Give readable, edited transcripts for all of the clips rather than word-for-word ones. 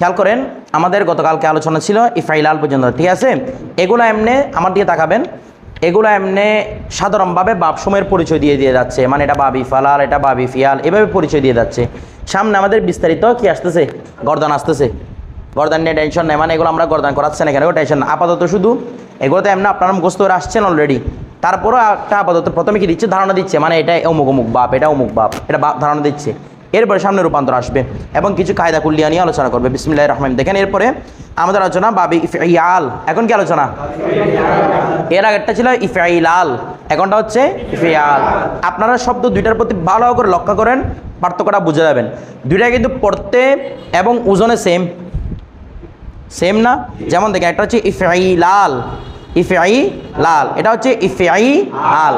খেয়াল করেন আমাদের গতকালকে আলোচনা ছিল ইফাইলাল পর্যন্ত, ঠিক আছে? এগুলো এমনি আমার দিকে তাকাবেন, এগুলো এমনি সাধারণভাবে বাপ সময়ের পরিচয় দিয়ে দিয়ে যাচ্ছে, মানে এটা বাবি ফালাল, এটা বাবি ফিয়াল, এভাবে পরিচয় দিয়ে যাচ্ছে। সামনে আমাদের বিস্তারিত কি আসতেছে, গর্দান আসতেছে, গর্দান নিয়ে টেনশন নেই, মানে এগুলো আমরা গর্দান করাচ্ছেন এখানে টেনশন না। আপাতত শুধু এগুলোতে এমনি আপনারা মুখস্থ করে আসছেন অলরেডি, তারপরও একটা আপাতত প্রথমে কি দিচ্ছে, ধারণা দিচ্ছে, মানে এটা অমুক অমুক বাপ, এটা অমুক বাপ, এটা বাপ ধারণা দিচ্ছে। এরপরে সামনে রূপান্তর আসবে এবং কিছু কায়দা কুল্লিয়া নিয়ে আলোচনা করবে। বিসমিল্লাহির রহমানির রহিম। দেখেন এরপরে আমাদের আলোচনা বাবি ইফঈয়াল, এখন কি আলোচনা? এর আগেরটা ছিল ইফঈলাল, এখনটা হচ্ছে ইফঈয়াল। আপনারা শব্দ দুইটার প্রতি ভালো করে লক্ষ্য করেন, পার্থক্যটা বুঝে যাবেন। দুইটা কিন্তু পড়তে এবং ওজনে সেম সেম না। যেমন দেখেন একটা হচ্ছে ইফঈলাল, ইফঈলাল, এটা হচ্ছে ইফঈআল,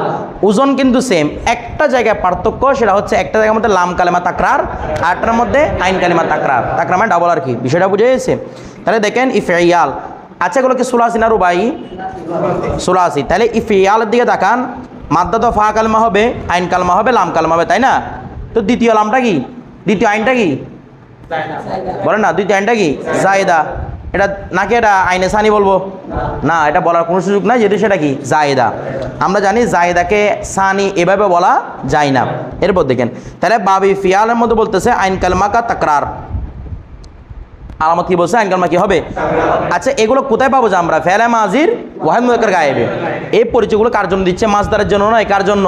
ওজন কিন্তু সেম। একটা জায়গায় পার্থক্য, সেটা হচ্ছে একটা জায়গার মধ্যে লাম কালেমা তাকরার, আরটার মধ্যে আইন কালেমা তাকরার, তাকরার মানে ডাবল আর কি, বিষয়টা বুঝে গেছে? তাহলে দেখেন ইফঈয়াল, আচ্ছা এগুলো কি সুলাসি না রুবাই? সুলাসি। তাহলে ইফঈয়ালের দিকে তাকান, মাদ্দা তো ফা কালমা হবে, আইন কালমা হবে, লাম কালমা হবে, তাই না? তো দ্বিতীয় লামটা কি, দ্বিতীয় আইনটা কি বলেন না, দ্বিতীয় আইনটা কি? জায়েদা। এটা নাকি এটা আইনে সানি বলবো না, এটা বলার কোনো সুযোগ নাই, যেহেতু সেটা কি জায়েদা। আমরা জানি জায়েদাকে সানি এভাবে বলা যায় না। এরপর দেখেন তাহলে বাবি ফিয়ালের মধ্যে বলতেছে আইন কালমা কা তাকরার, আলামত কি বলছে? আইন কালমা কি হবে? আচ্ছা এগুলো কোথায় পাবো যে আমরা? ফেলে মাজির ওয়াহিদ মুযাক্কার গায়েবে, এই পরিচয়গুলো কার জন্য দিচ্ছে? মাসদারের জন্য নয়, কার জন্য?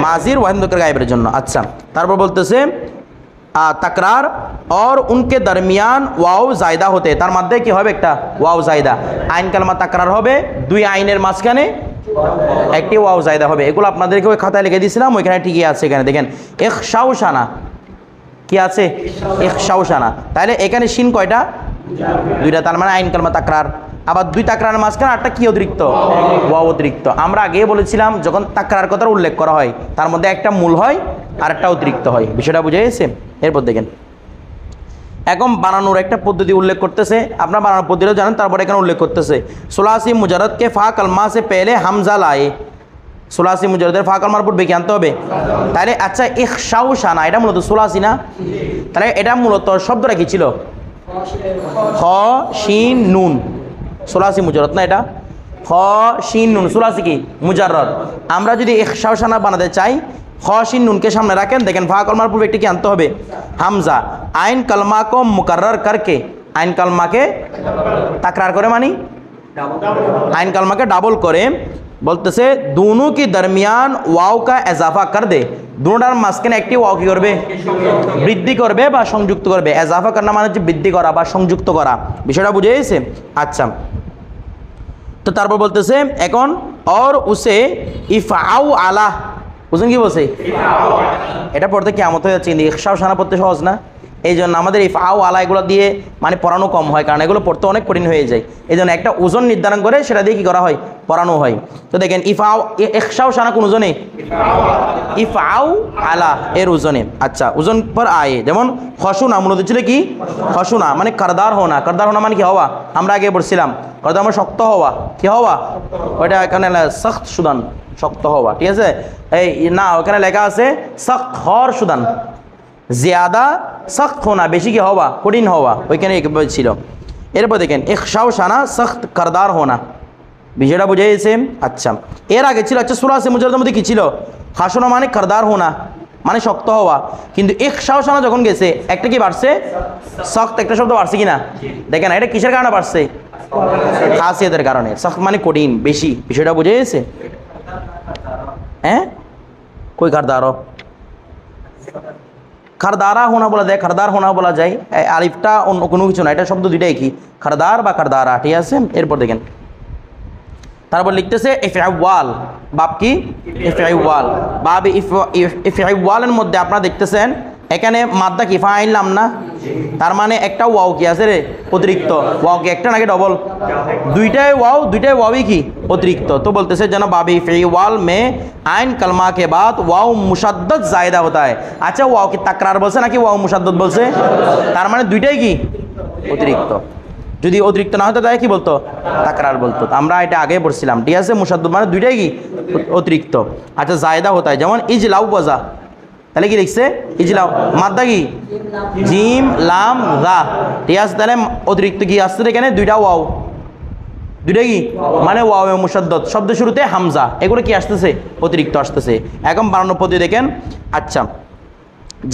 মাজির ওয়াহিদ মুযাক্কার গায়েবের জন্য। আচ্ছা তারপর বলতেছে तकरार और उनके दरमियान वाव जायदा होते, तार मध्य कि होबे एकटा वाव जायदा, आईन कलमा तकरार होबे, दुई आईनेर माঝখানে একটি ওয়াও জায়দা হবে। এগুলো আপনাদেরকে ওই খাতায় লিখে দিয়েছিলাম, ওইখানে ঠিকই আছে। এখানে দেখেন ইখশাউশানা কি আছে? ইখশাউশানা। তাহলে এখানে শিন কয়টা? দুইটা, তার মানে আইন কালমা তাকরার। আবার দুই তাকরারের মাঝখানে আরটা কি অতিরিক্ত? ওয়াও অতিরিক্ত। আমরা আগেই বলেছিলাম যখন তাকরার কথার উল্লেখ করা হয় তার মধ্যে একটা মূল হয় আর একটা অতিরিক্ত হয়, বিষয়টা বুঝে গেছে? এরপর দেখেন এখন বানানোর একটা পদ্ধতি উল্লেখ করতেছে, আপনার বানানোর পদ্ধতিও জানেন, তারপরে এখানে উল্লেখ করতেছে সুলাসি মুজারদ কে ফা কলমা সে পেলে হামজা লায়ে, সুলাসি মুজারদের ফা কলমার পূর্বে কি আনতে হবে? তাহলে আচ্ছা ইখশাউশানা এটা মূলত সুলাসি না? তাহলে এটা মূলত শব্দটা কি ছিল? খ শিন নুন, সুলাসি মুজারদ না এটা? খ শিন নুন, সুলাসি কি? মুজাররদ। আমরা যদি ইখশাউশানা বানাতে চাই, খ শিন নুনকে সামনে রাখেন, দেখেন ফা কলমার পূর্বে একটি কি আনতে হবে? হামজা। আইন কলমা को मुकर्रर करके, আইন কলমাকে তাকরার করে, মানে আইন কলমাকে ডাবল করে বলতেছে दोनों की दरमियान वाव का इजाफा कर दे, দুটোটার মাঝখানে একটি ওয়াও কি করবে? বৃদ্ধি করবে বা সংযুক্ত করবে। ইজাফা করা মানে হচ্ছে বৃদ্ধি করা বা সংযুক্ত করা, বিষয়টা বুঝে গেছে? আচ্ছা তো তারপর বলতেছে এখন और उसे इफआउ आला, বুঝুন কি বলছে? এটা পড়তে কিয়ামত হয়ে যাচ্ছে, কিন্তু ইখশাউশানা পড়তে সহজ না, এই জন্য আমাদের ইফআউ আলা এগুলো দিয়ে মানে পড়ানো কম হয়, কারণ এগুলো পড়তে অনেক কঠিন হয়ে যায়। এই জন্য একটা ওজন নির্ধারণ করে সেটা দিয়ে কি করা হয়? পড়ানো হয়। তো দেখেন ইফআউ ইখশাউশানা কোন ওজনে? ইফআউ আলা এর ওজনে। আচ্ছা ওজন পর আয়ে, যেমন খশুনা মূলত ছিল কি? খশুনা মানে কারদার হোনা, কারদার হোনা মানে কি হওয়া? আমরা আগে পড়ছিলাম কারদার মানে শক্ত হওয়া, কি হওয়া? ওইটা এখানে সখত সুদান, শক্ত হওয়া, ঠিক আছে? এই না ওখানে লেখা আছে সখত হর সুদান, জিয়াদা সখত হোনা, বেশি কি হওয়া? কঠিন হওয়া, ওইখানে ছিল। এরপর দেখেন ইখশাউশানা সখত কারদার হোনা, বিষয়টা বুঝে গেছে? আচ্ছা এর আগে ছিল আচ্ছা সুলাসি মুজারদের মধ্যে কি ছিল? খাসুনা মানে কারদার হোনা মানে শক্ত হওয়া, কিন্তু ইখশাউশানা যখন গেছে একটা কি বাড়ছে? সখত একটা শব্দ বাড়ছে কিনা দেখেন, এটা কিসের কারণে বাড়ছে? খাসিয়তের কারণে। সখত মানে কঠিন, বেশি, বিষয়টা বুঝে গেছে? হ্যাঁ कोई खरदारो, खरदारा होना बोला जाए, खरदार होना बोला যায়, আলিফটা অন্য কোনো কিছু না, এটা শব্দ দুইটাই কি? খরদার বা খরদারা, ঠিক আছে? এরপর দেখেন তারপর লিখতেছে ইফআওয়াল, বাব কি? ইফআওয়াল। বাব ইফআওয়ালের মধ্যে আপনারা দেখতেছেন এখানে মাদ্দা কি? ফাইল নাম না, তার মানে একটা ওয়াও কি আছে রে? অতিরিক্ত। ওয়াও কি একটা নাকি ডবল? দুইটাই ওয়াও, দুইটাই ওয়াওই কি? অতিরিক্ত। তো বলতেছে যেন বাবি ইফআওয়াল में आइन कलमा के बाद वाव मुशद्दद जायदा होता है। আচ্ছা ওয়াও কি তাকরার বলছে নাকি ওয়াও মুশাদ্দাদ বলছে? তার মানে দুইটাই কি? অতিরিক্ত। যদি অতিরিক্ত না হতো তাহলে কি বলতো? তাকরার বলতো। আমরা এটা আগে পড়ছিলাম, ঠিক আছে? মুশাদ্দাদ মানে দুইটাই কি? অতিরিক্ত। আচ্ছা জায়দা হতা है, যেমন ইজলাউ বাজা, তাহলে কি লিখছে ইজলাউ, মাদ্দা কি জিম লাম রা, ঠিক আছে। তাহলে অতিরিক্ত কি আসছে এখানে দুইটা ওয়াও, দুইটা কি মানে ওয়াও এবং মুসাদ্দদ, শব্দ শুরুতে হামজা, এগুলো কি আসতেছে অতিরিক্ত আসতেছে। এখন 52 পদ্ধতি দেখেন। আচ্ছা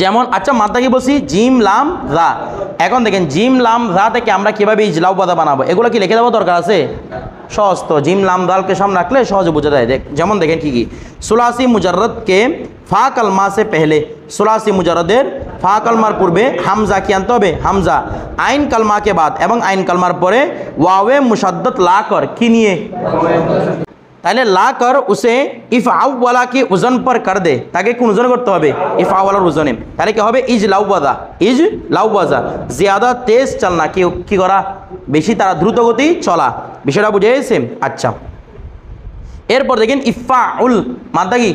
যেমন আচ্ছা মাদ্দা কি বলছি জিম লাম রা, এখন দেখেন জিম লাম রা থেকে আমরা কিভাবে ইজলাউ বাদা বানাবো, এগুলো কি লিখে দেওয়া দরকার আছে? সহজ তো, জিম লাম দালকে সামনে রাখলে সহজে বোঝা যায়। যেমন দেখেন কি সুলাসি মুজাররদ কে ফা কলমা সে পেহলে, সুলাসি মুজাররদের ফা কলমার পূর্বে হামজা কি আনতে হবে হামজা, আইন কলমা কে বাদ এবং আইন কলমার পরে ওয়াওয়ে মুশাদ্দাত লা কর কি নিয়ে, তাহলে লা কর উসে ইফআওয়ালা কি ওজন পর কর দে, তাকে কোন ওজন করতে হবে ইফআওয়ালার ওজনে, তাহলে কি হবে ইজ লাউবাদা, ইজ লাউবাজা, জিয়াদা তেজ চলনা কি করা বেশি তারা দ্রুত গতি চলা, বিষয়টা বুঝে গেছে। আচ্ছা এরপর দেখেন ইফাউল মাদ্দা কি,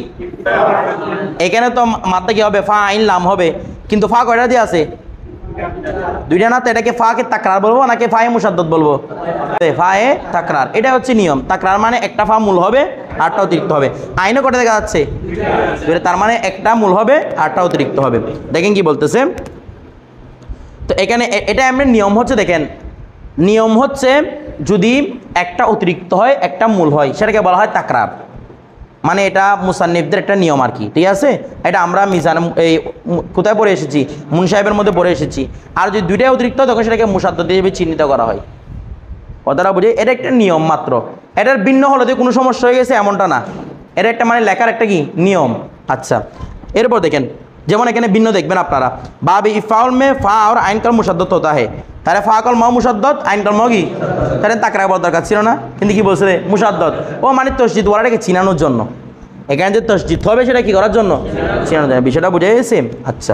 এখানে তো মাদ্দা কি হবে ফা আইন লাম হবে, কিন্তু ফা কয়টা দিয়ে আছে দুইটা না, তো এটাকে ফা কে তাকরার বলবো নাকি ফা এ মুশাদ্দাদ বলবো, ফা এ তাকরার, এটা হচ্ছে নিয়ম। তাকরার মানে একটা ফা মূল হবে আটটা অতিরিক্ত হবে, আইনে কটা দেখা যাচ্ছে তার মানে একটা মূল হবে আটটা অতিরিক্ত হবে। দেখেন কি বলতেছে, তো এখানে এটা এমনি নিয়ম হচ্ছে, দেখেন নিয়ম হচ্ছে যদি একটা অতিরিক্ত হয় একটা মূল হয় সেটাকে বলা হয় তাকরার, মানে এটা মুসান্নিফদের একটা নিয়ম আর কি, ঠিক আছে। এটা আমরা মিজান এই কোথায় পড়ে এসেছি মুন সাহেবের মধ্যে পড়ে এসেছি। আর যদি দুইটাই অতিরিক্ত হয় তখন সেটাকে মুসাদ্দদ হিসেবে চিহ্নিত করা হয়, কথাটা বুঝে, এটা একটা নিয়ম মাত্র, এটার ভিন্ন হলে যে কোনো সমস্যা হয়ে গেছে এমনটা না, এটা একটা মানে লেখার একটা কি নিয়ম। আচ্ছা এরপর দেখেন যেমন এখানে ভিন্ন দেখবেন আপনারা, বাবে ইফাউল মে ফা আর আইন কল মুশাদ্দদ হতা হে, তাহলে ফা কল মাও মুশাদ্দদ আইন কল মাও কি, তাহলে তাকরার বলার দরকার ছিল না, কিন্তু কি বলছে মুশাদ্দদ, ও মানে তসজিদ ওয়ালাটাকে চিনানোর জন্য, এখানে যে তসজিদ হবে সেটা কি করার জন্য চিনানোর জন্য, বিষয়টা বুঝে গেছে। আচ্ছা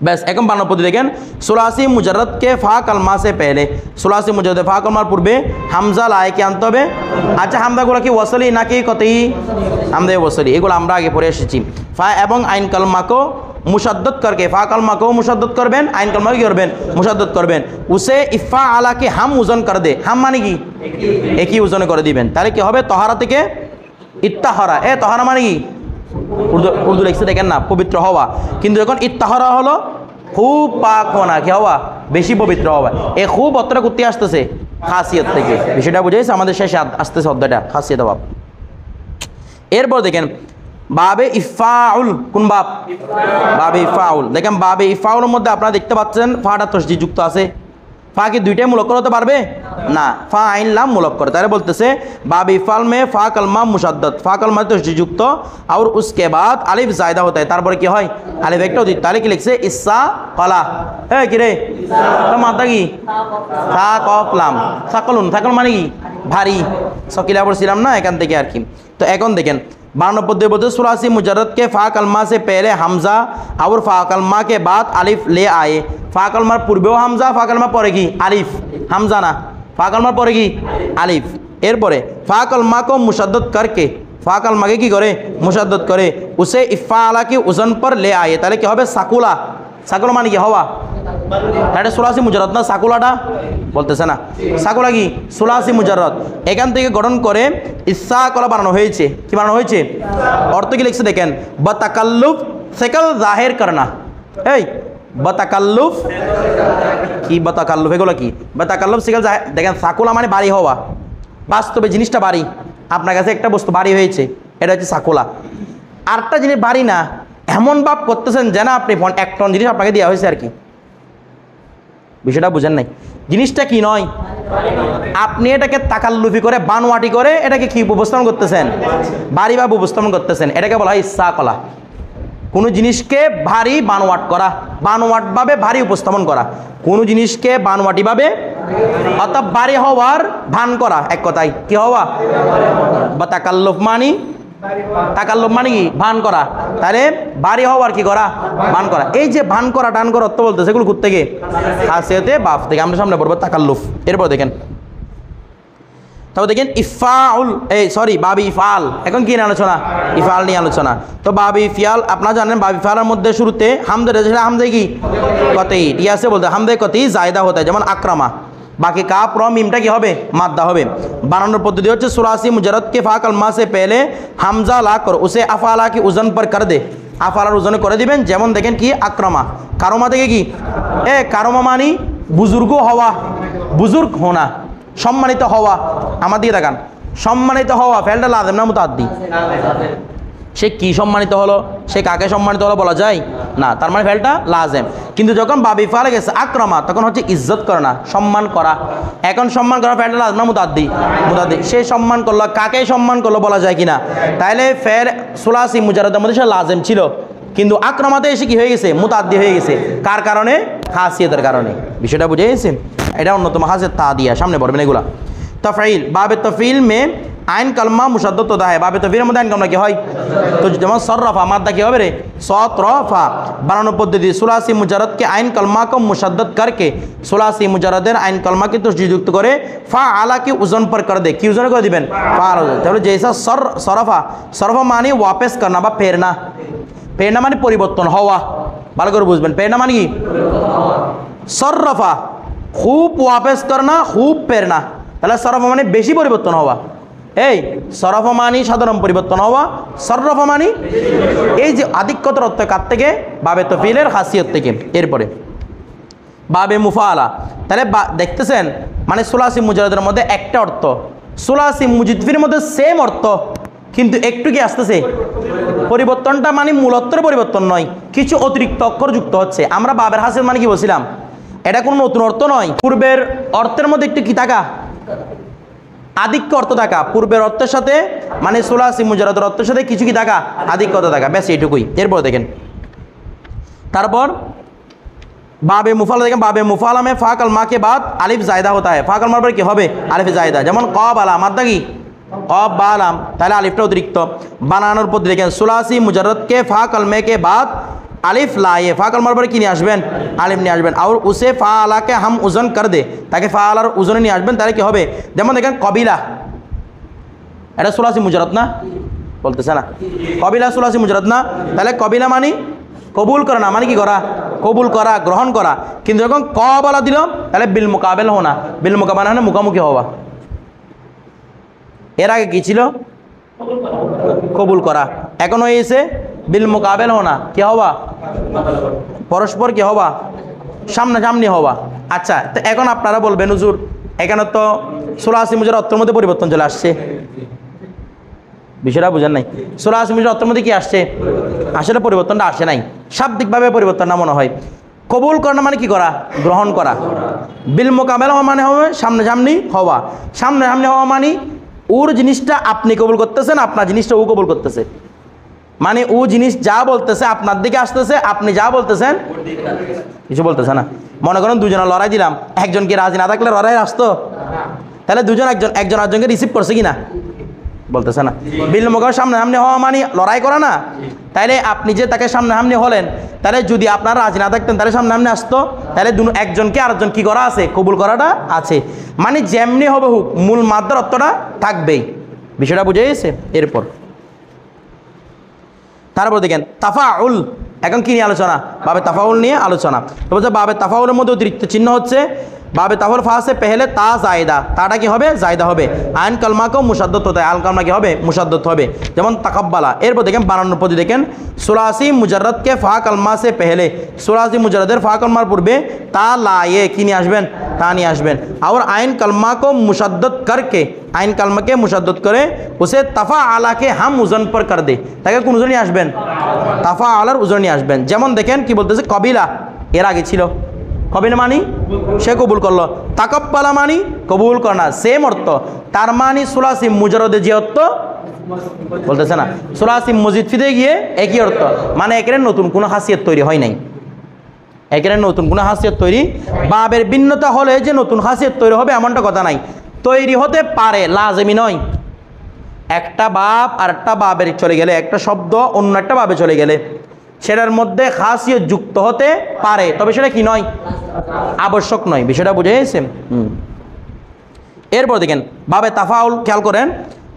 ব্যাস এখন 52 পদ্ধতি দেখেন, সুলাসি মুজাররদ কে ফা কলমা সে পেহলে, সুলাসি মুজাররদ ফা কলমার পূর্বে হামজা লায়কে আনতে হবে। আচ্ছা হামজাগুলো কি ওয়াসলি নাকি কতই, হামজা ওয়াসলি, এগুলো আমরা আগে পড়ে এসেছি। ফা এবং আইন কলমাকে মুশাদ্দদ করকে, ফা কলমাকেও মুশাদ্দদ করবেন আইন কলমাকে কি করবেন মুশাদ্দদ করবেন, উসে ইফা আলাকে হাম ওজন করে দে, হাম মানে কি একই ওজনে করে দিবেন, তাহলে কি হবে তহারা থেকে ইত্তাহারা, তহারা মানে কি উর্দু লিখছে দেখেন না পবিত্র হওয়া, কিন্তু যখন ইত্তাহারা হলো খুব পাক হওয়া কি হওয়া বেশি পবিত্র হওয়া, এই খুব অতটা করতে আসতেছে খাসিয়ত থেকে, বিষয়টা বুঝেছে আমাদের শেষে আসতেছে অধ্যায়টা খাসিয়ত বাব। এরপর দেখেন বাবে ইফাউল, কোন বাব বাবে ইফাউল, দেখেন বাবে ইফাউলের মধ্যে আপনারা দেখতে পাচ্ছেন ফাটা তসজিদ যুক্ত আছে, ফা কি দুইটাই মুলক্কর হতে পারবে না, ফা আইন লাম মুলক্কর, তাহলে বলতেছে বাবে ইফাল মে ফা কলমা মুশাদ্দদ, ফা কলমা তসজিদ যুক্ত আর উসকে বাদ আলিফ জায়দা হতা है, তারপরে কি হয় আলিফ একটা অধিক, তাহলে কি লিখছে ইসা কলা, হ্যাঁ কি রে তো মাত্রা কি ফা কফ লাম, সাকলুন, সাকল মানে কি ভারী, সকিলা পড়ছিলাম না এখান থেকে আর কি। তো এখন দেখেন 52 पद्धति बोलते सुलासी मुजर्रद के फ़ा कलमा से पहले हमज़ा और फ़ा कलमा के बाद अलिफ ले आए, फ़ा कलमार पूर्वेও हमज़ा, फ़ा कलमा পরে কি আলিফ, हमज़ा না फ़ा कलमार পরে কি আলিফ, এরপরে फ़ा कलमा को मुशद्दद करके, फ़ा कलमाকে কি করে মুশাদ্দদ করে, उसे इफ़ाला की वज़न पर ले आए, তাহলে কি হবে সাকুলা, সাকুলা মানে কি হওয়া, এটা সুলাসি মুজাররদ না, সাকুলাটা বলতেছে না, সাকুলা কি সুলাসি মুজাররদ, এখান থেকে গঠন করে ইসা কলা বানানো হয়েছে, কি বানানো হয়েছে, অর্থ কি লিখছে দেখেন, বাতাকাল্লুফ সেকাল জাহির করনা, এই বাতাকাল্লুফ কি, বাতাকাল্লুফ এগুলো কি, বাতাকাল্লুফ সেকাল জাহির, দেখেন সাকুলা মানে বাড়ি হওয়া, বাস্তবে জিনিসটা বাড়ি, আপনার কাছে একটা বস্তু বাড়ি হয়েছে এটা হচ্ছে সাকুলা, আরেকটা জিনিস বাড়ি না এমন ভাব করতেছেন যেন আপনি 1 টন জিনিস আপনাকে দেওয়া হয়েছে আর কি, বিষয়টা বুঝেন নাই, জিনিসটা কি নয়, আপনি এটাকে তাকাল্লুফি করে বানওয়াটি করে এটাকে কি উপস্থাপন করতেছেন বাড়ি বা উপস্থাপন করতেছেন, এটাকে বলা হয় ইসা কলা, কোনো জিনিসকে ভারী বানওয়াট করা, বানওয়াটভাবে ভারী উপস্থাপন করা, কোনো জিনিসকে বানওয়াটিভাবে অর্থাৎ ভারী হওয়ার ভান করা, এক কথায় কি হওয়া বা তাকাল্লুফ মানি, তাকাল্লুফ মানে কি ভান করা, তাহলে ভারী হওয়ার কি করা ভান করা, এই যে ভান করা টান করা অর্থ বলতে সেগুলো কোথা থেকে খাসিয়তে বাফ থেকে, আমরা সামনে পড়বো তাকাল্লুফ। এরপর দেখেন তবে দেখেন ইফাউল, এই সরি বাবি ইফাল, এখন কি নিয়ে আলোচনা ইফাল নিয়ে আলোচনা। তো বাবি ইফাল আপনারা জানেন বাবি ইফালের মধ্যে শুরুতে হামদা রয়েছে, হামদা কি কতই ঠিক আছে বলতে, হামদা কতই জায়দা হতে যেমন আক্রামা, বাকি কাপ র মিমটা কি হবে মাদ্দা হবে। বানানোর পদ্ধতি হচ্ছে সুলাসি মুজাররদ के फा कलमा से पहले हमजा ला कर उसे अफाला की उजन पर कर दे, আফালার ওজনে করে দিবেন। যেমন দেখেন কি আক্রমা, কারমা থেকে কি কারমা মানি বুজুর্গ হওয়া, বুজুর্গ হোনা, সম্মানিত হওয়া। আমার দিকে দেখান, সম্মানিত হওয়া ফেলটা লাজেম না মুতাআদ্দি? সে কি সম্মানিত হলো, সে কাকে সম্মানিত হলো বলা যায় না, তার মানে ফেলটা লাজেম। কিন্তু যখন বাবি ফালে গেছে আক্রমা, তখন হচ্ছে ইজ্জত করা না, সম্মান করা। এখন সম্মান করা ফেলটা লাজেম না মুতাআদ্দি? মুতাআদ্দি। সে সম্মান করলো, কাকে সম্মান করলো বলা যায় কিনা? তাইলে ফের সুলাসি মুজাররদের মধ্যে সে লাজেম ছিল, কিন্তু আক্রমাতে এসে কি হয়ে গেছে? মুতাআদ্দি হয়ে গেছে। কার কারণে? খাসিয়তের কারণে। বিষয়টা বুঝে গেছেন? এটা অন্যতম খাসিয়ত তাদিয়া, সামনে পড়বেন এগুলা। তফঈল, বাবে তফঈল মে আইন কালমা মুশাদ্দাদ হোতা হ্যায়। বাবে তফঈলের মধ্যে আইন কালমা কি হয়? তো যেমন সররফা, মাদ্দা কি হবে রে? সতরফা। বানানোর পদ্ধতি, সুলাসি মুজাররদকে আইন কালমা को मुशद्दद करके সুলাসি মুজাররদের আইন কালমাকে তসদীদযুক্ত করে ফা আলা কি ওজন पर कर दे। কি ওজনে করে দিবেন? ফা আলা। তাহলে জैसा সরফা, সরফা মানে ওয়াপস করনা বা ফেরনা। ফেরনা মানে পরিবর্তন হওয়া, ভালো করে বুঝবেন। ফেরনা মানে কি? সররফা খুব ওয়াপস করনা, খুব ফেরনা। তাহলে সরফা মানে বেশি পরিবর্তন হওয়া। এই সরফা মানি সাধারণ পরিবর্তন হওয়া, সরফা মানি এই যে আধিক্যতার অর্থ কার থেকে? বাবে তফিলের খাসিয়ত থেকে। এরপরে বাবে মুফাআলা, তাহলে দেখতেছেন মানে সুলাসি মুজাররদের মধ্যে একটা অর্থ, সুলাসি মুজিদফির মধ্যে সেম অর্থ, কিন্তু একটু কি আসতেছে পরিবর্তনটা, মানে মূলত্বের পরিবর্তন নয়, কিছু অতিরিক্ত অক্ষর যুক্ত হচ্ছে। আমরা বাবের হাসিল মানে কি বলছিলাম? এটা কোনো নতুন অর্থ নয়, পূর্বের অর্থের মধ্যে একটু কি থাকা, আধিক্য অর্থ থাকা। পূর্বের অর্থের সাথে মানে সুলাসি মুজাররদের অর্থের সাথে কিছু কি থাকা, আধিক্য অর্থ থাকা, ব্যাস এইটুকুই। এরপর দেখেন, তারপর বাবে মুফালা দেখেন, বাবে মুফালা মে ফা কালমা के बाद আলিফ জায়দা होता है। ফা কালমার পরে কি হবে? আলিফ জায়দা। যেমন কবালা, মাদ্দা কি? কবালাম, তাহলে আলিফটা অতিরিক্ত। বানানোর পদ্ধতি দেখেন, সুলাসি মুজাররদ के ফা কালমে के बाद আলিফ লায়ে, ফা কালমার পরে কি নিয়ে আসবেন? আলিফ নিয়ে আসবেন। আর উসে ফা আলাকে হাম ওজন কর দে, তাকে ফা আলার ওজনে নিয়ে আসবেন, তাহলে কি হবে? যেমন দেখেন কবিলা, এটা সুলাসি মুজাররদ না? বলতেছে না, কবিলা সুলাসি মুজাররদ না? তাহলে কবিলা মানে কবুল করা না, মানে কি করা? কবুল করা, গ্রহণ করা। কিন্তু যখন কবালা দিল, তাহলে বিল মুকাবেল হোনা, বিল মুকাবেলা মানে মুখামুখি হওয়া। এর আগে কি ছিল? কবুল করা। এখন হয়েছে বিল মুকাবেল হোনা, কি হওয়া? পরস্পর কি হওয়া? সামনাসামনি হওয়া। আচ্ছা, তো এখন আপনারা বলবেন হুজুর এখানে তো সুলাসি মুজাররদ অর্থের মধ্যে পরিবর্তন চলে আসছে, বিষয়টা বুঝেন নাই? সুলাসি মুজাররদ অর্থের মধ্যে কি আসছে? আসলে পরিবর্তনটা আসে নাই, শাব্দিকভাবে পরিবর্তন না মনে হয়। কবুল করা মানে কি করা? গ্রহণ করা। বিল মোকাবেলা হওয়া মানে হবে সামনাসামনি হওয়া। সামনাসামনি হওয়া মানে ওর জিনিসটা আপনি কবুল করতেছেন, আপনার জিনিসটা ও কবুল করতেছে। মানে ও জিনিস যা বলতেছে আপনার দিকে আসতেছে, আপনি যা বলতেছেন কিছু বলতেছে না। মনে করেন দুজনে লড়াই দিলাম, একজন কি রাজি না থাকলে লড়াই আসতো? তাহলে দুজন একজন আরেকজনকে রিসিভ করছে কি না? বলতেছে না। বিল মোকাবেলা সামনাসামনি হওয়া মানে লড়াই করা না? তাইলে আপনি যে তাকে সামনাসামনি হলেন, তাহলে যদি আপনারা রাজি না থাকতেন তাহলে সামনাসামনি আসতো, তাহলে একজনকে আরেকজন কি করা আছে? কবুল করাটা আছে। মানে যেমনি হবে হোক মূল মাদ্দার অর্থটা থাকবেই। বিষয়টা বুঝে গেছে? এরপর তারপর দেখেন তাফাউল, এখন কি নিয়ে আলোচনা? বাবে তাফাউল নিয়ে আলোচনা। তো বলছে বাবে তাফাউলের মধ্যে অতিরিক্ত চিহ্ন হচ্ছে বাবে তাফাউল ফাসে পেহলে তা জায়দা, তাটা কি হবে? জায়দা হবে। আইন কালমাকেও মুশাদ্দদ হতে হয়, আল কালমা কি হবে? মুশাদ্দদ হবে। যেমন তাকাব্বালা। এরপর দেখেন বানানোর পদ্ধতি দেখেন, সুলাসি মুজাররদকে ফা কালমা সে পেহলে, সুলাসি মুজাররদের ফা কালমার পূর্বে তা লায়ে কি নিয়ে আসবেন? তা নিয়ে আসবেন। আর আইন কালমাকে মুশাদ্দদ করকে, আইন কালমাকে মুশাদ্দদ করে উসে তাফা আলাকে হাম ওজন পর কর দে, তাকে কোন ওজনে নিয়ে আসবেন? তাফা আলার ওজনে নিয়ে আসবেন। যেমন দেখেন কি বলতেছে, কবিলা এর আগে ছিল, কবিলা মানি সে কবুল করলো, তাকাব্বালা মানি কবুল করা না, সেম অর্থ। তার মানে সুলাসি মুজাররদে যে অর্থ বলতেছে না, সুলাসি মুজিদফিতে গিয়ে একই অর্থ, মানে এখানে নতুন কোনো খাসিয়ত তৈরি হয় নাই, এখানে নতুন কোনো খাসিয়ত তৈরি। বাবের ভিন্নতা হলে যে নতুন খাসিয়ত তৈরি হবে এমনটা কথা নাই, তৈরি হতে পারে, লাজমি নয়। একটা বাব আর একটা বাবের চলে গেলে, একটা শব্দ অন্য একটা বাবে চলে গেলে সেটার মধ্যে খাসিয়ত যুক্ত হতে পারে, তবে সেটা কি নয়? আবশ্যক নয়। বিষয়টা বুঝে গেছে? এরপর দেখেন বাবে তাফাউল, খেয়াল করেন,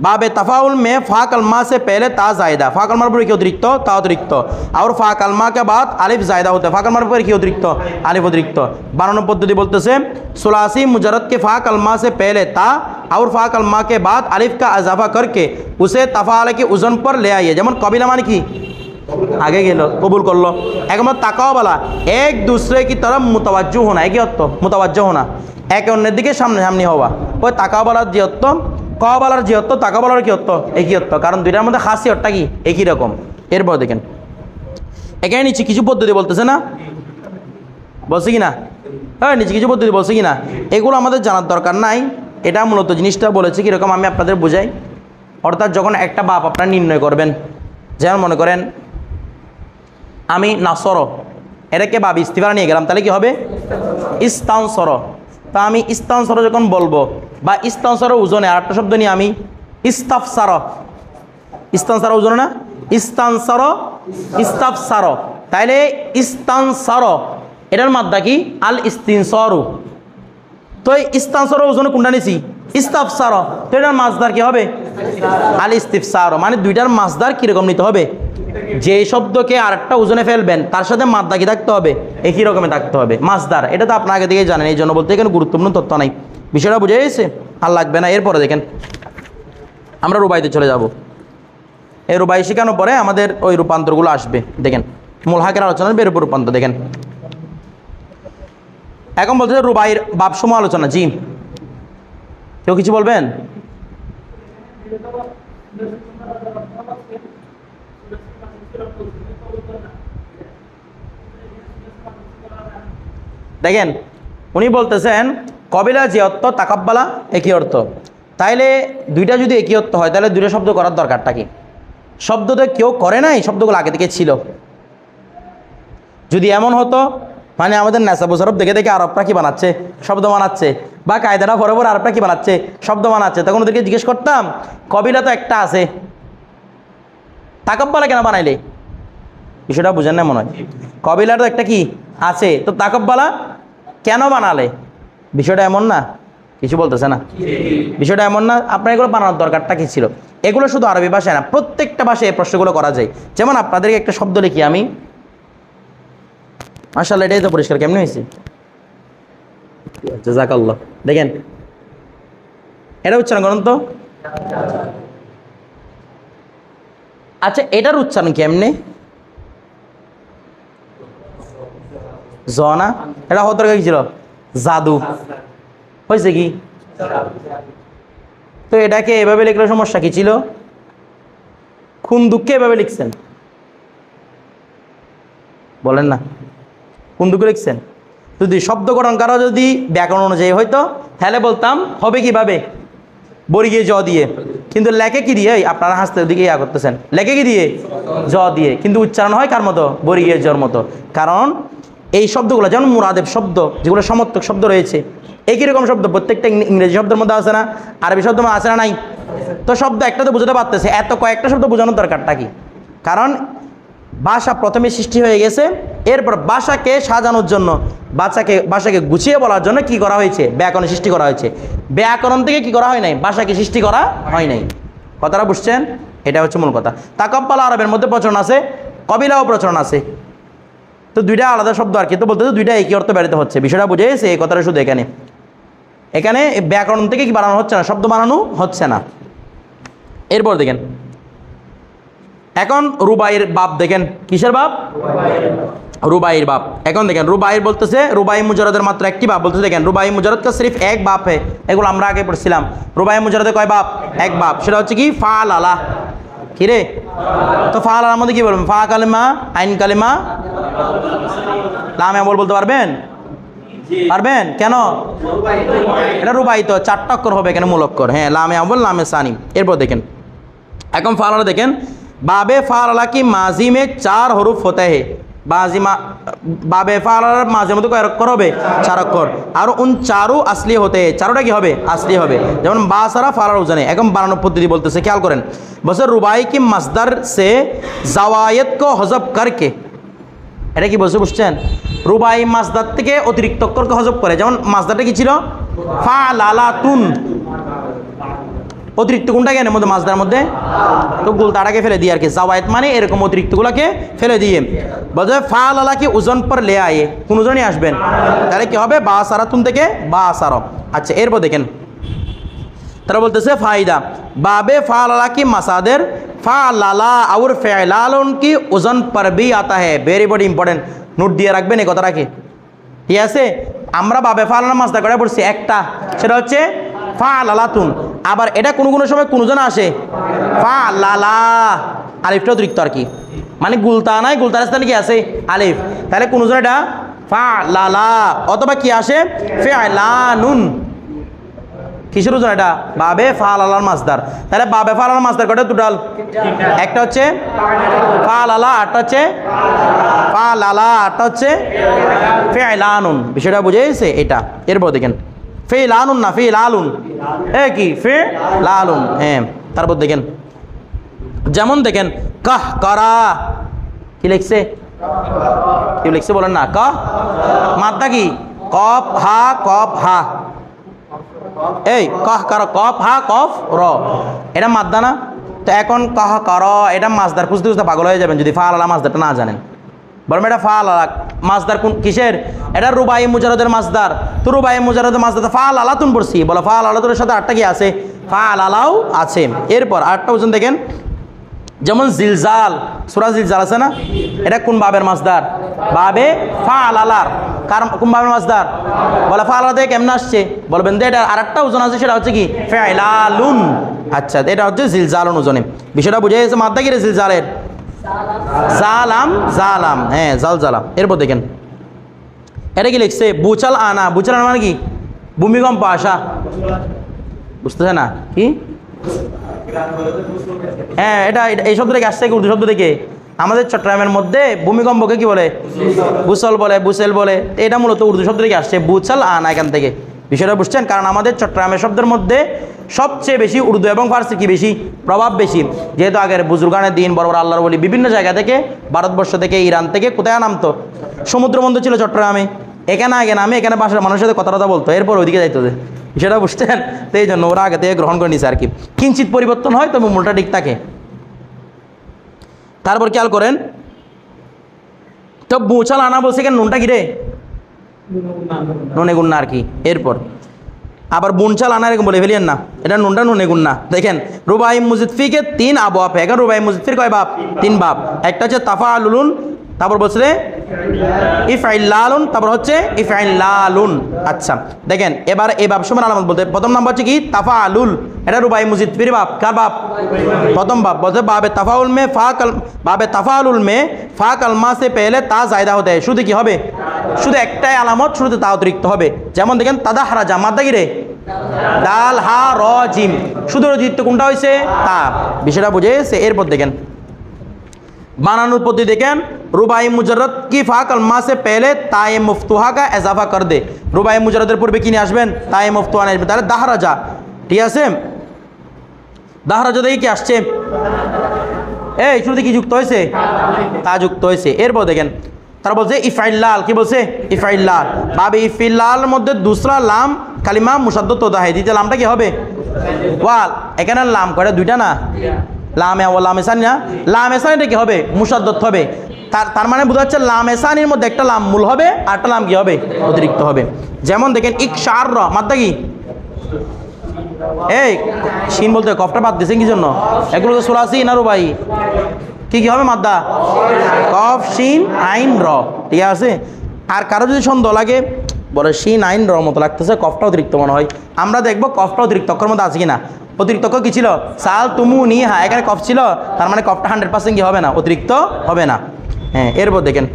বাবে তাফাউল মে ফা কালমা সে পहले তা জায়দা, ফা কালমার পরে কি অতিরিক্ত? তা অতিরিক্ত। আর ফা কালমা के बाद আলিফ জায়দা হতে, ফা কালমার পরে কি অতিরিক্ত? আলিফ অতিরিক্ত। বানানোর পদ্ধতি বলতেছে, सुलासी मुजरद के फ़ा कलमा से पहले ता और फ़ा कलमा के बाद अलिफ का इजाफा करके उसे तफ़ाल के उज़न पर ले आइए। যেমন কবিলা মানে কি? আগে গেল, কবুল করলো। এখন তাকাও বলা, এক দুসরে কি তরফ মুতাওয়াজ্জু হোনা, একই অর্থ মুতাওয়াজ্জু হোনা, একে অন্যের দিকে সামনে সামনি হওয়া। ওই তাকাও বলার যে অর্থ, ক বলার যে অর্থ, তাকাও বলার কি অর্থ, একই অর্থ, কারণ দুইটার মধ্যে খাসিয়তটা কি একই রকম। এরপর দেখেন এখানে নিচে কিছু পদ্ধতি বলতেছে না, বলছে কি না? হ্যাঁ, নিচে কিছু পদ্ধতি বলছে কি না? এগুলো আমাদের জানার দরকার নাই। এটা মূলত জিনিসটা বলেছে কীরকম আমি আপনাদের বোঝাই। অর্থাৎ যখন একটা বাপ আপনারা নির্ণয় করবেন, যেমন মনে করেন আমি নাসর, এটাকে বাপ ইস্তিফারা নিয়ে গেলাম, তাহলে কি হবে? ইস্তানসর। তা আমি ইস্তানসর যখন বলবো, বা ইস্তানসর ওজনে আর একটা শব্দ নিয়ে আমি ইস্তাফসার, ইস্তানসার ওজনে না, ইস্তানসার ইস্তাফসার, তাইলে ইস্তানসার এটার মাদ্দা কি? আল ইস্তিনসরু। তো এই ইস্তানসর ওজনে কোনটা নিছি? ইস্তাফসার। তো এটার মাছদার কি হবে? আল ইস্তিফসার। মানে দুইটার মাছদার কীরকম নিতে হবে? যে শব্দকে আরেকটা ওজনে ফেলবেন তার সাথে মাদ্দা কি থাকতে হবে? একই রকমের থাকতে হবে মাছদার। এটা তো আপনার আগে থেকেই জানেন, এই জন্য বলতে এখানে গুরুত্বপূর্ণ তথ্য নাই, বিষয়টা বুঝে গেছে, আর লাগবে না। এরপরে দেখেন আমরা রুবাইতে চলে যাব। এই রুবাই শেখানোর পরে আমাদের ওই রূপান্তরগুলো আসবে। দেখেন মুলহাকের আলোচনার বের উপর রূপান্তর দেখেন। এখন বলতে রুবাইয়ের বাপসমূহ আলোচনা। জি, কেউ কিছু বলবেন? দেখেন উনি বলতেছেন কবিলা যে অর্থ তাকাব্বালা একই অর্থ, তাইলে দুইটা যদি একই অর্থ হয় তাহলে দুইটা শব্দ করার দরকারটা কি? শব্দ তো কেউ করে নাই, শব্দগুলো আগে থেকে ছিল। যদি এমন হতো মানে আমাদের নেশাবু সরব দেখে দেখে আরবরা কি বানাচ্ছে? শব্দ বানাচ্ছে, বা কায়দানা বরাবর আরবরা কি বানাচ্ছে? শব্দ বানাচ্ছে। তখন ওদেরকে জিজ্ঞেস করতাম কবিলা তো একটা আছে, তাকাব্বালা কেন বানাইলে? বিষয়টা বুঝেন না মনে হয়। কবিলা তো একটা কি আছে, তো তাকাব্বালা কেন বানালে? বিষয়টা এমন না, কিছু বলতেছে না, বিষয়টা এমন না। আপনার এগুলো বানানোর দরকারটা কি ছিল? এগুলো শুধু আরবি ভাষায় না, প্রত্যেকটা ভাষায় এই প্রশ্নগুলো করা যায়। যেমন আপনাদেরকে একটা শব্দ লিখি আমি, মাশাআল্লাহ, এটাই তো পরিষ্কার কেমনি হয়েছে, জাযাকাল্লাহ। দেখেন এটা উচ্চারণ করুন তো। আচ্ছা, এটার উচ্চারণ কেমনে? জ না? এটা হওয়ার দরকার কি ছিল? জাদু হয়েছে কি? তো এটাকে এভাবে লিখলে সমস্যা কি ছিল? কোন দুঃখে এভাবে লিখছেন বলেন না, কোন দুঃখে লিখছেন? যদি শব্দ গঠন করা যদি ব্যাকরণ অনুযায়ী হয়তো তাহলে বলতাম হবে কিভাবে? বর্গীয় জ দিয়ে, কিন্তু লেখে কি দিয়ে? আপনারা হাসতে দিকে ইয়া করতেছেন, লেখে কি দিয়ে? জ দিয়ে, কিন্তু উচ্চারণ হয় কার মতো? বর্গীয় জর মতো। কারণ এই শব্দগুলো যেমন মুরাদেব শব্দ, যেগুলো সমর্থক শব্দ রয়েছে, একই রকম শব্দ প্রত্যেকটা ইংরেজি শব্দের মধ্যে আছে না? আরবি শব্দ আছে না? নাই। তো শব্দ একটা তো বোঝাতে পারতেছে, এত কয়েকটা শব্দ বোঝানোর দরকারটা কি? কারণ ভাষা প্রথমে সৃষ্টি হয়ে গেছে, এরপর ভাষাকে সাজানোর জন্য, ভাষাকে গুছিয়ে বলার জন্য কি করা হয়েছে? ব্যাকরণ সৃষ্টি করা হয়েছে। ব্যাকরণ থেকে কি করা হয় নাই? ভাষাকে সৃষ্টি করা হয় নাই। কথাটা বুঝছেন? এটা হচ্ছে মূল কথা। তাকাব্বালা আরবের মধ্যে প্রচলন আছে, কবিলাও প্রচলন আছে। তো দুইটা আলাদা শব্দ আর কি, তো বলতে দুইটা একই অর্থ বেরোতে হচ্ছে। বিষয়টা বুঝে গেছে? এই কথাটা শুধু এখানে ব্যাকরণ থেকে কি বানানো হচ্ছে না, শব্দ বানানো হচ্ছে না। এরপর দেখেন এখন রুবাইয়ের বাপ দেখেন, কিসের বাপ? রুবাইয়ের বাপ। এখন দেখেন রুবাইয়ের বলতেছে রুবাই মুজারদের মাত্র একটি বাপ বলতেছে। দেখেন রুবাই মুজারদ কা সিরিফ এক বাপ হে, এগুলো আমরা আগে পড়ছিলাম। রুবাই মুজারদে কয় বাপ? এক বাপ। সেটা হচ্ছে কি? ফাল আলা। কি রে? তো ফাল আলার মধ্যে কি বলবেন? ফা কালিমা, আইন কালিমা, লাম আমল বলতে পারবেন? পারবেন? কেন? এটা রুবাই তো 4টা অক্ষর হবে এখানে, মূল অক্ষর। হ্যাঁ, লামে আমল, লামে সানি। এরপর দেখেন এখন ফাল আলা দেখেন, बाबे फ़ाल की माजी में 4 हरूफ होते हैं। बाबे फ़ाल माजी में तो कय अक्षर হবে? 4 अक्षर। और उन चारों असली होते हैं। चारोटा কি হবে? আসলি হবে। যেমন বাসারা ফালার উজানে। এখন বানানোর পদ্ধতি বলতেছে, খেয়াল করেন। বলছে রুবাই কি মসদার সে জাওয়ায়েত को हज़फ करके, এটা কি বলছে বুঝছেন? রুবাই মাসদার থেকে অতিরিক্ত অক্ষরকে হযফ করে। যেমন মাসদারটা কি ছিল? ফালালাতুন। অতিরিক্ত কোনটা কেন মধ্যে? মাসদার মধ্যে। তো গুলতাটাকে ফেলে দিয়ে আর কি, জাওয়ায়েত মানে এরকম অতিরিক্তগুলোকে ফেলে দিয়ে বলছে ফালালা কি ওজন পর লে আয়ে, কোন ওজনই আসবেন? তাহলে কি হবে? বাসারাতুন থেকে বাসারা। আচ্ছা এরপর দেখেন তারা বলতেছে ফায়দা বাবে ফালালা কি মাসাদের ফালালা और फ़िलाल की ওজন पर भी आता है ভেরি ভেরি ইম্পর্টেন্ট নোট দিয়ে রাখবেন এই কথাটা কি ঠিক আছে আমরা বাবে ফালালা মাসদার করে পড়ছি একটা সেটা হচ্ছে ফালালাতুন আবার এটা কোনো কোনো সময় কোন জন আসে ফালালা আলিফটা অতিরিক্ত আর কি মানে গুলতা নাই গুলতার স্থানে কি আছে আলিফ তাহলে কোন জন এটা ফালালা অথবা কি আসে ফিলানুন কিসের ওজন এটা বাবে ফালালার মাসদার তাহলে বাবে ফালালার মাসদার কয়টা টোটাল একটা হচ্ছে ফালালা আটটা হচ্ছে ফালালা আটটা হচ্ছে ফিলানুন বিষয়টা বুঝে গেছে এটা এরপর দেখেন ফিলানুন না ফিলালুন কি ফিলালুন হ্যাঁ তারপর দেখেন যেমন দেখেন কাহ করা কি লিখছে কি লিখছে বলেন না কাহ মাদ্দা কি কফ হা এই কাহ কার কফ হা কফ র এটা মাদ্দা না তো এখন কাহ কর এটা মাসদার খুঁজতে খুঁজতে পাগল হয়ে যাবেন যদি ফালালা মাসদারটা না জানেন বলবেন এটা ফালালা মাসদার কোন কিসের এটা রুবাই মুজারদের মাসদার তো রুবাই মুজারদের মাসদার ফালালাতুন পড়ছি বলো ফালালাতুনের সাথে আটটা কি আছে ফালালাও আছে এরপর আটটা ওজন দেখেন যেমন জিলজাল সূরা জিলজাল আছে না এটা কোন বাবের মাসদার বাবে ফালালার কার কোন বাবের মাসদার বলে ফালালা থেকে কেমন আসছে বলবেন যে এটা আরেকটা ওজন আছে সেটা হচ্ছে কি ফিলালুন আচ্ছা এটা হচ্ছে জিলজালুন ওজনে বিষয়টা বুঝে গেছে মাদ্দা কি রে জিলজালের জালাম জালাম হ্যাঁ জালজালাম এরপর দেখেন এটা কি লিখছে বুচাল আনা মানে কি ভূমিকম্প আসা বুঝতেছে না কি হ্যাঁ এটা এই শব্দ থেকে আসছে উর্দু শব্দ থেকে আমাদের চট্টগ্রামের মধ্যে ভূমিকম্পকে কি বলে বুসল বলে বুসেল বলে এটা মূলত উর্দু শব্দ থেকে আসছে বুচাল আনা এখান থেকে বিষয়টা বুঝছেন কারণ আমাদের চট্টগ্রামের শব্দের মধ্যে সবচেয়ে বেশি উর্দু এবং ফার্সি কি বেশি প্রভাব বেশি যেহেতু আগের বুজুর্গানের দিন বড় বড় আল্লাহর বলি বিভিন্ন জায়গা থেকে ভারতবর্ষ থেকে ইরান থেকে কোথায় নামতো সমুদ্র বন্দর ছিল চট্টগ্রামে এখানে আগে নামে এখানে বাসার মানুষের সাথে কথা বলতো এরপর ওইদিকে যাইতো যে সেটা বুঝতেন তো এই জন্য ওরা আগে থেকে গ্রহণ করে নিছে আর কি কিঞ্চিত পরিবর্তন হয় তবে মূলটা ঠিক থাকে তারপর খেয়াল করেন তো বুচাল আনা বলছে কেন নুনটা কি রে নুনে গুন্না আর কি এরপর আবার বুনচাল আনা এরকম বলে ফেলিয়েন না এটা নুনটা নুনে গুন্না দেখেন রুবাই মুজিদফিকে 3 আবওয়াব है রুবাই মুজিদফির কয় বাব 3 বাব একটা হচ্ছে তাফালুন তারপর বলছে ইফআইলালুন তারপর হচ্ছে ইফআইলালুন আচ্ছা দেখেন এবার এই বাব সময় আলামত বলতে প্রথম নাম্বার হচ্ছে কি তাফালুল এটা রুবাই মুজিদফির বাব কার বাব প্রথম বাব বলতে বাবে তাফাউল মে বাবে তাফালুল মে ফা কালমা সে পহলে তা জায়দা হতে হয় শুধু কি হবে শুধু একটাই আলামত শুরুতে তা অতিরিক্ত হবে যেমন দেখেন তাদাহরাজা মাদ্দা কি রে দাল হা র জিম শুধু অতিরিক্ত কোনটা হয়েছে তা বিষয়টা বুঝে গেছে এরপর দেখেন বানানোর পদ্ধতি দেখেন রুবাই মুজাররদ কি ফা কালমা সে পহলে তায়ে মুফতুহা কা ইজাফা কর দে রুবাই মুজাররদের পূর্বে কি নিয়ে আসবেন তায়ে মুফতুহা নিয়ে আসবেন তাহলে দাহরাজা ঠিক আছে দাহরাজা দেখি কি আসছে এই শুরুতে কি যুক্ত হয়েছে তা যুক্ত হয়েছে এরপর দেখেন তারা বলছে ইফাইল্লাল কি বলছে ইফাইল্লাল বাবে ইফিল্লাল মধ্যে দুসরা লাম কালিমা মুসাদ্দত হোতা হয় দ্বিতীয় লামটা কি হবে ওয়াল এখানে লাম করে দুইটা না লামে ও লাম এসানি না লাম এসানিটা কি হবে মুসাদ্দত হবে তার মানে বোঝা যাচ্ছে লাম এসানির মধ্যে একটা লাম মূল হবে আর একটা লাম কি হবে অতিরিক্ত হবে যেমন দেখেন ইকশার র মাত্রা কি এই শিন বলতে কফটা বাদ দিয়েছেন কি জন্য এগুলো তো সুরাসি না রো ভাই কি হবে মাদ্দা কফ শিন আইন র ঠিক আছে আর কারো যদি সন্দেহ লাগে বলে শিন আইন র মতো লাগতেছে কফটা অতিরিক্ত মনে হয় আমরা দেখবো কফটা অতিরিক্ত অক্ষর মধ্যে আছে কিনা অতিরিক্ত অক্ষর কি ছিল সাল তুমু নি হ্যাঁ এখানে কফ ছিল তার মানে কফটা 100% কি হবে না অতিরিক্ত হবে না হ্যাঁ এরপর দেখেন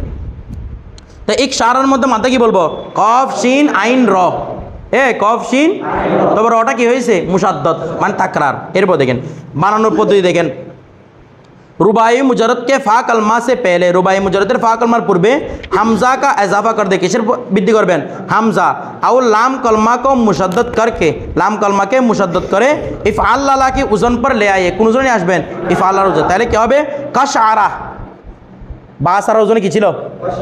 তো এক সারার মধ্যে মাদ্দা কি বলবো কফ শিন আইন র কফ শিন তবে রটা কি হয়েছে মুসাদ্দত মানে তাকরার এরপর দেখেন বানানোর পদ্ধতি দেখেন रुबाई मुजरद के फा कलमा से पहले रुबाई मुजरदेर फा कलमार पूर्वे हमजा का इजाफा कर दे किसের বৃদ্ধি করবেন হামজা और लाम कलमा को मुशद्दद करके लाम कलमा के मुशद्दद करे इफआल्ला के ওজন पर ले आइए কোন ওজনে আসবেন ইফআল্লার ওজন তাহলে কি হবে কাশআরা বাসার ওজনে কি ছিল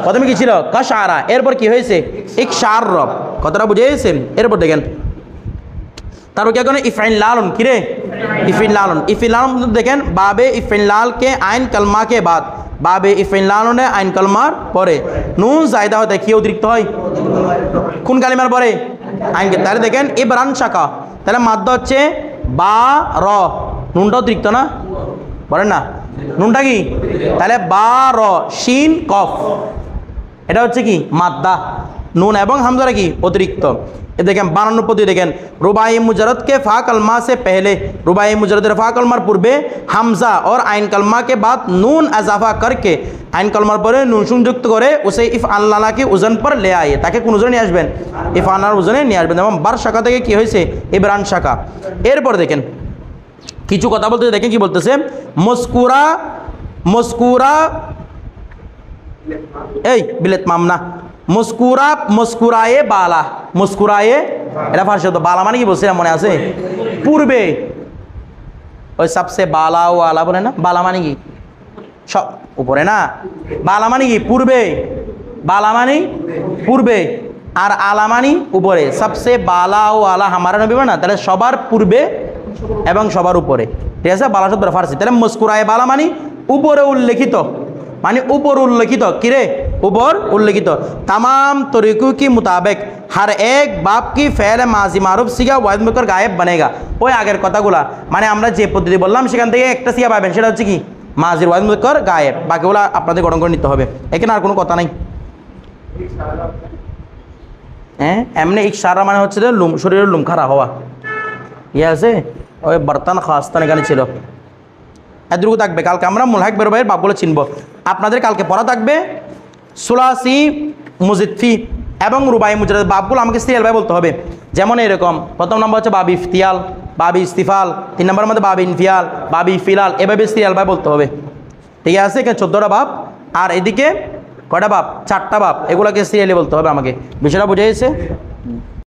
প্রথমে কি ছিল কাশআরা এরপর কি হয়েছে ইকশার রব কথাটা বুঝে গেছেন এরপর দেখেন তারপর কি করেন ইফআইলালুন কি রে इफ़िलाल देखें बाबे इफ़िलाल के आइन कलमा के बाद बाबे इफ़िलाल ने आइन कलमार परे नून जायदा होता है कि अतिरिक्त है कुन कालिमार परे आइन के तारे देखें इबरान शाखा ताहले माद्दा হচ্ছে বা র, নুনটা অতিরিক্ত না, বলেন না, নুনটা কি? তাহলে বা র শিন কফ, এটা হচ্ছে কি মাদ্দা, নুন এবং হামজারা কি অতিরিক্ত। এ দেখেন বানানোর পদ্ধতি দেখেন, রুবাই मुजरद के फा कलमा से पहले, रुबाई मुजरद फा कलमार पूर्वे हमजा और आइन कलमा के बाद नून अजाफा करके आइन कलमार पर नून संयुक्त करे उसे इफ आल्लाह के ওজন पर ले आए, তাকে কোন ওজনে নিয়ে আসবেন? ইফ আল্লাহর ওজনে নিয়ে আসবেন। এবং বার শাখা থেকে কি হয়েছে? ইবরান শাখা। এরপর দেখেন কিছু কথা বলতে দেখেন কি বলতেছে, মস্কুরা মস্কুরা এই বিলেত মামনা মুস্কুরা মুস্কুরায়ে বালা, মুস্কুরায়ে এটা ফার্সি শব্দ, বালা মানে কি বলছে মনে আছে? পূর্বে, ওই সবসে বালা ও আলা বলে না, বালা মানে কি সব উপরে না, বালা মানে কি পূর্বে, বালা মানে পূর্বে আর আলা মানে উপরে, সবসে বালা ও আলা হামারা নবী না, তাহলে সবার পূর্বে এবং সবার উপরে, ঠিক আছে? বালা শব্দ ফার্সি। তাহলে মুস্কুরায়ে বালা মানে উপরে উল্লেখিত, মানে ऊपर उल्लेखित, किरे ऊपर उल्लेखित। तमाम तरीकों के मुताबिक हर एक बाप की फ़ेल माजी मारूफ सिगा वाहिद मुकर गायब बनेगा। ওই আগের কথাগুলা মানে আমরা যে পদ্ধতি বললাম সেখান থেকে একটা সিগা পাবেন, সেটা হচ্ছে কি মাজির ওয়াহিদ মুकर গায়েব, বাকিগুলো আপনাদের গঠন করে নিতে হবে, এখানে আর কোনো কথা নাই। হ্যাঁ এমনি ইকসারা মানে হচ্ছে লুম, শরীরের লুম খারাপ হওয়া, ইয়ে আছে ওই বর্তন খাস্তান এখানে ছিল। এতটুকু থাকবে, কালকে আমরা মুলহাক বেরোবাইয়ের বাপগুলো চিনব। আপনাদের কালকে পড়া থাকবে সুলাসি মুজিদফি এবং রুবাই মুজরাদ, বাপগুলো আমাকে সিরিয়াল ভাই বলতে হবে। যেমন এরকম প্রথম নম্বর হচ্ছে বাবি ইফতিয়াল, বাবি ইস্তিফাল, 3 নম্বরের মধ্যে বাবি ইনফিয়াল, বাবি ফিলাল, এভাবে সিরিয়াল ভাই বলতে হবে, ঠিক আছে? এখানে 14টা বাপ আর এদিকে কয়টা বাপ? 4টা বাপ, এগুলোকে সিরিয়ালি বলতে হবে আমাকে। বিষয়টা বুঝে গেছে?